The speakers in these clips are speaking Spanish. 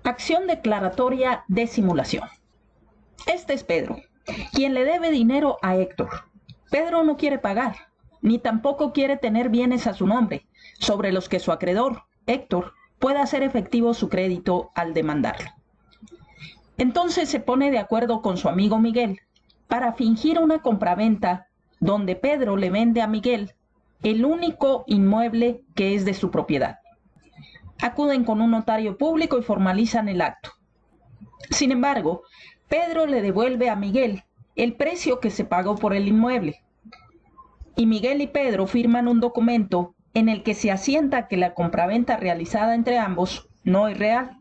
Acción declaratoria de simulación. Este es Pedro, quien le debe dinero a Héctor. Pedro no quiere pagar, ni tampoco quiere tener bienes a su nombre, sobre los que su acreedor, Héctor, pueda hacer efectivo su crédito al demandarlo. Entonces se pone de acuerdo con su amigo Miguel para fingir una compraventa donde Pedro le vende a Miguel el único inmueble que es de su propiedad. Acuden con un notario público y formalizan el acto. Sin embargo, Pedro le devuelve a Miguel el precio que se pagó por el inmueble. Y Miguel y Pedro firman un documento en el que se asienta que la compraventa realizada entre ambos no es real,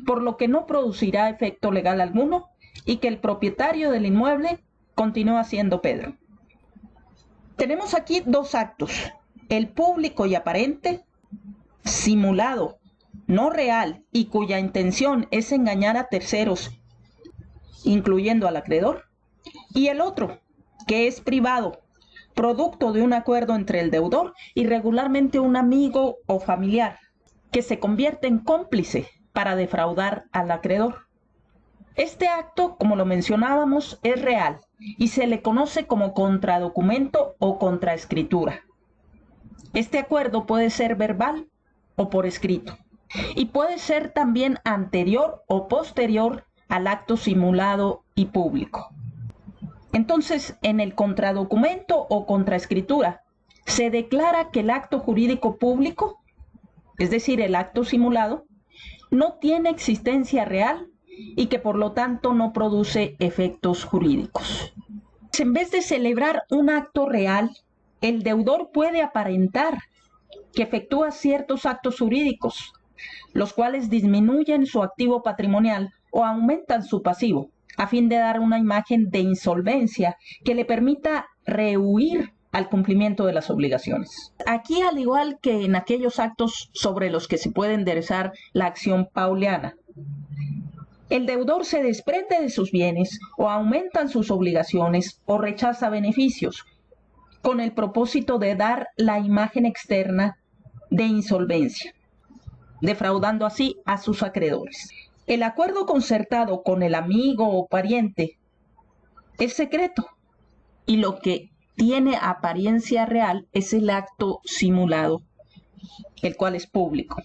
por lo que no producirá efecto legal alguno y que el propietario del inmueble continúa siendo Pedro. Tenemos aquí dos actos, el público y aparente, simulado, no real, y cuya intención es engañar a terceros, incluyendo al acreedor, y el otro, que es privado, producto de un acuerdo entre el deudor y regularmente un amigo o familiar, que se convierte en cómplice para defraudar al acreedor. Este acto, como lo mencionábamos, es real y se le conoce como contradocumento o contraescritura. Este acuerdo puede ser verbal o por escrito y puede ser también anterior o posterior al acto simulado y público. Entonces, en el contradocumento o contraescritura, se declara que el acto jurídico público, es decir, el acto simulado, no tiene existencia real y que por lo tanto no produce efectos jurídicos. En vez de celebrar un acto real, el deudor puede aparentar que efectúa ciertos actos jurídicos, los cuales disminuyen su activo patrimonial o aumentan su pasivo, a fin de dar una imagen de insolvencia que le permita rehuir al cumplimiento de las obligaciones. Aquí, al igual que en aquellos actos sobre los que se puede enderezar la acción pauliana, el deudor se desprende de sus bienes o aumentan sus obligaciones o rechaza beneficios, con el propósito de dar la imagen externa de insolvencia, defraudando así a sus acreedores. El acuerdo concertado con el amigo o pariente es secreto y lo que tiene apariencia real es el acto simulado, el cual es público.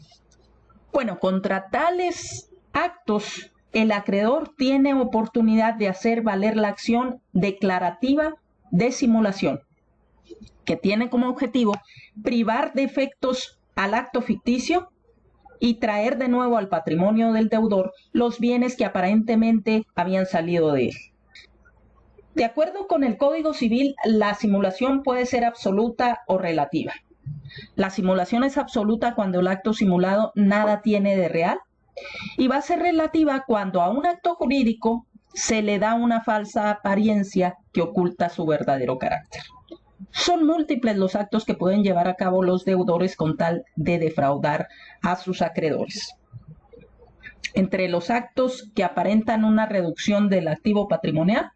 Bueno, contra tales actos, el acreedor tiene oportunidad de hacer valer la acción declarativa de simulación, que tiene como objetivo privar de efectos al acto ficticio y traer de nuevo al patrimonio del deudor los bienes que aparentemente habían salido de él. De acuerdo con el Código Civil, la simulación puede ser absoluta o relativa. La simulación es absoluta cuando el acto simulado nada tiene de real y va a ser relativa cuando a un acto jurídico se le da una falsa apariencia que oculta su verdadero carácter. Son múltiples los actos que pueden llevar a cabo los deudores con tal de defraudar a sus acreedores. Entre los actos que aparentan una reducción del activo patrimonial,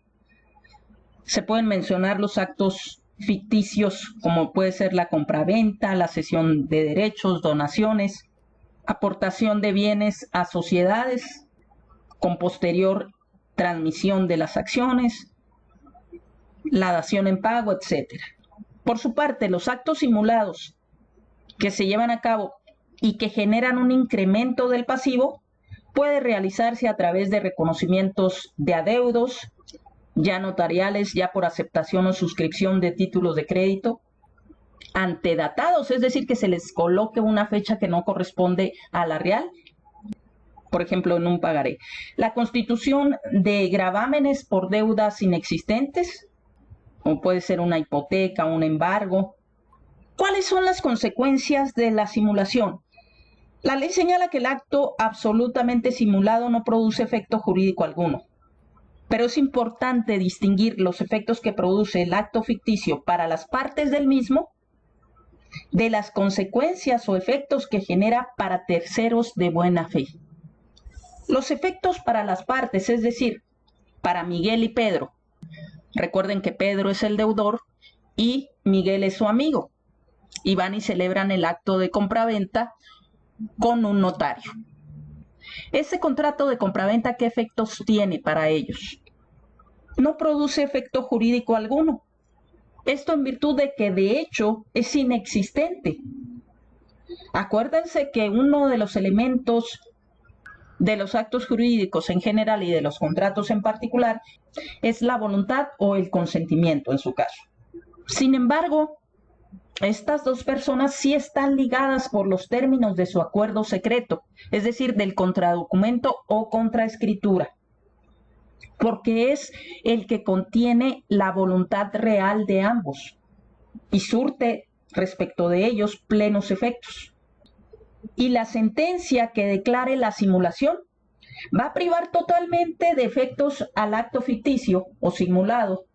se pueden mencionar los actos ficticios como puede ser la compraventa, la cesión de derechos, donaciones, aportación de bienes a sociedades con posterior transmisión de las acciones, la dación en pago, etc. Por su parte, los actos simulados que se llevan a cabo y que generan un incremento del pasivo puede realizarse a través de reconocimientos de adeudos, ya notariales, ya por aceptación o suscripción de títulos de crédito, antedatados, es decir, que se les coloque una fecha que no corresponde a la real, por ejemplo, en un pagaré. La constitución de gravámenes por deudas inexistentes, o puede ser una hipoteca, un embargo. ¿Cuáles son las consecuencias de la simulación? La ley señala que el acto absolutamente simulado no produce efecto jurídico alguno, pero es importante distinguir los efectos que produce el acto ficticio para las partes del mismo de las consecuencias o efectos que genera para terceros de buena fe. Los efectos para las partes, es decir, para Miguel y Pedro. Recuerden que Pedro es el deudor y Miguel es su amigo. Y van y celebran el acto de compraventa con un notario. ¿Ese contrato de compraventa qué efectos tiene para ellos? No produce efecto jurídico alguno. Esto en virtud de que de hecho es inexistente. Acuérdense que uno de los elementos de los actos jurídicos en general y de los contratos en particular es la voluntad o el consentimiento en su caso. Sin embargo, estas dos personas sí están ligadas por los términos de su acuerdo secreto, es decir, del contradocumento o contraescritura, porque es el que contiene la voluntad real de ambos y surte respecto de ellos plenos efectos. Y la sentencia que declare la simulación va a privar totalmente de efectos al acto ficticio o simulado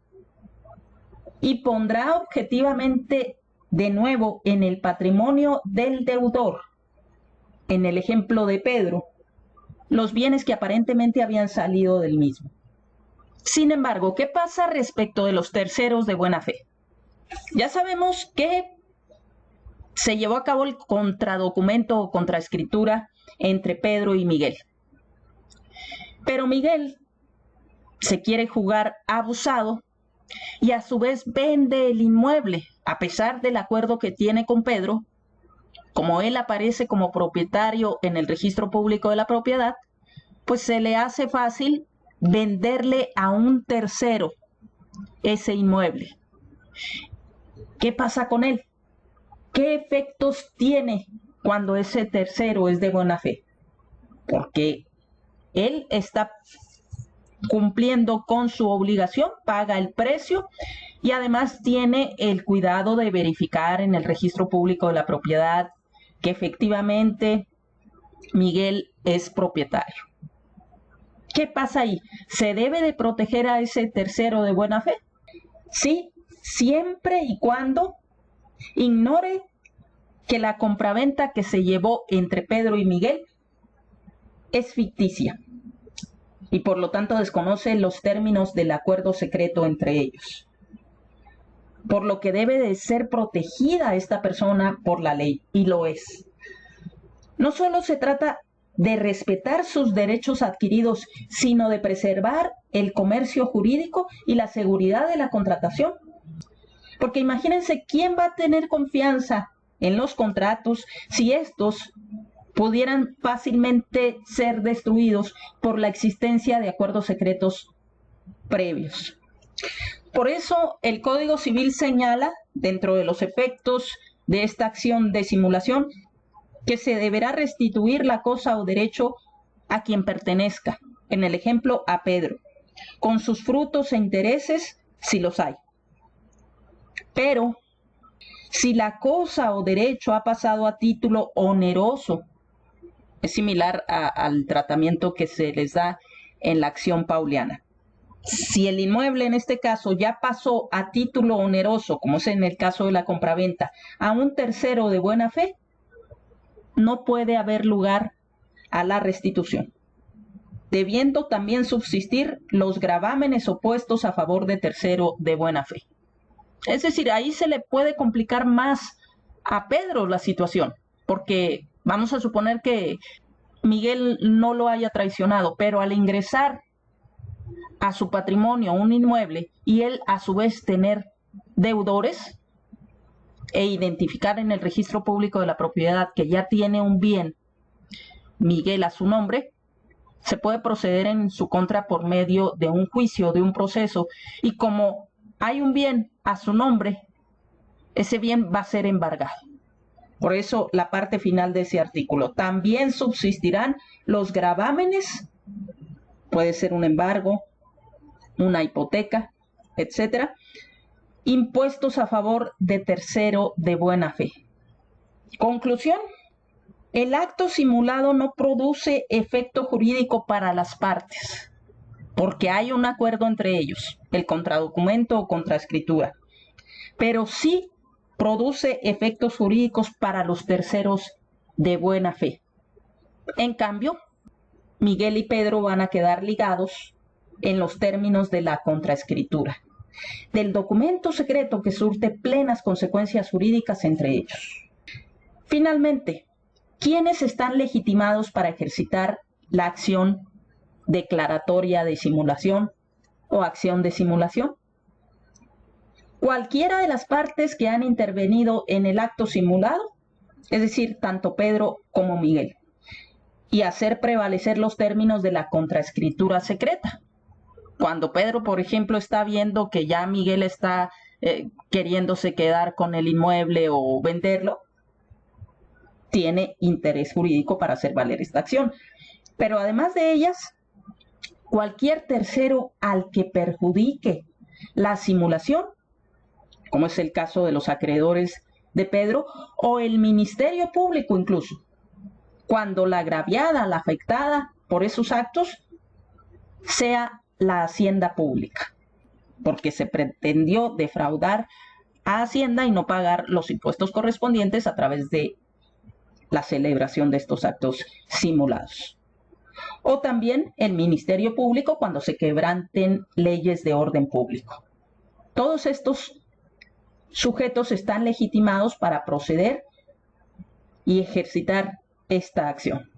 y pondrá objetivamente de nuevo en el patrimonio del deudor, en el ejemplo de Pedro, los bienes que aparentemente habían salido del mismo. Sin embargo, ¿qué pasa respecto de los terceros de buena fe? Ya sabemos que se llevó a cabo el contradocumento o contraescritura entre Pedro y Miguel. Pero Miguel se quiere jugar abusado y a su vez vende el inmueble, a pesar del acuerdo que tiene con Pedro. Como él aparece como propietario en el registro público de la propiedad, pues se le hace fácil venderle a un tercero ese inmueble. ¿Qué pasa con él? ¿Qué efectos tiene cuando ese tercero es de buena fe? Porque él está cumpliendo con su obligación, paga el precio y además tiene el cuidado de verificar en el registro público de la propiedad que efectivamente Miguel es propietario. ¿Qué pasa ahí? ¿Se debe de proteger a ese tercero de buena fe? Sí, siempre y cuando ignore que la compraventa que se llevó entre Pedro y Miguel es ficticia y por lo tanto desconoce los términos del acuerdo secreto entre ellos. Por lo que debe de ser protegida esta persona por la ley, y lo es. No solo se trata de respetar sus derechos adquiridos, sino de preservar el comercio jurídico y la seguridad de la contratación. Porque imagínense quién va a tener confianza en los contratos si estos pudieran fácilmente ser destruidos por la existencia de acuerdos secretos previos. Por eso el Código Civil señala, dentro de los efectos de esta acción de simulación, que se deberá restituir la cosa o derecho a quien pertenezca, en el ejemplo a Pedro, con sus frutos e intereses si los hay. Pero si la cosa o derecho ha pasado a título oneroso, es similar al tratamiento que se les da en la acción pauliana. Si el inmueble en este caso ya pasó a título oneroso, como es en el caso de la compraventa, a un tercero de buena fe, no puede haber lugar a la restitución, debiendo también subsistir los gravámenes opuestos a favor de tercero de buena fe. Es decir, ahí se le puede complicar más a Pedro la situación, porque vamos a suponer que Miguel no lo haya traicionado, pero al ingresar a su patrimonio un inmueble y él a su vez tener deudores e identificar en el registro público de la propiedad que ya tiene un bien Miguel a su nombre, se puede proceder en su contra por medio de un juicio, de un proceso, y como hay un bien a su nombre, ese bien va a ser embargado. Por eso la parte final de ese artículo, también subsistirán los gravámenes, puede ser un embargo, una hipoteca, etcétera, impuestos a favor de tercero de buena fe. Conclusión: el acto simulado no produce efecto jurídico para las partes, porque hay un acuerdo entre ellos, el contradocumento o contraescritura, pero sí produce efectos jurídicos para los terceros de buena fe. En cambio, Miguel y Pedro van a quedar ligados en los términos de la contraescritura, del documento secreto que surte plenas consecuencias jurídicas entre ellos. Finalmente, ¿quiénes están legitimados para ejercitar la acción declaratoria de simulación o acción de simulación. Cualquiera de las partes que han intervenido en el acto simulado, es decir, tanto Pedro como Miguel, y hacer prevalecer los términos de la contraescritura secreta. Cuando Pedro, por ejemplo, está viendo que ya Miguel está queriéndose quedar con el inmueble o venderlo, tiene interés jurídico para hacer valer esta acción. Pero además de ellas, cualquier tercero al que perjudique la simulación, como es el caso de los acreedores de Pedro, o el Ministerio Público incluso, cuando la agraviada, la afectada por esos actos, sea la hacienda pública, porque se pretendió defraudar a Hacienda y no pagar los impuestos correspondientes a través de la celebración de estos actos simulados. O también el Ministerio Público cuando se quebranten leyes de orden público. Todos estos sujetos están legitimados para proceder y ejercitar esta acción.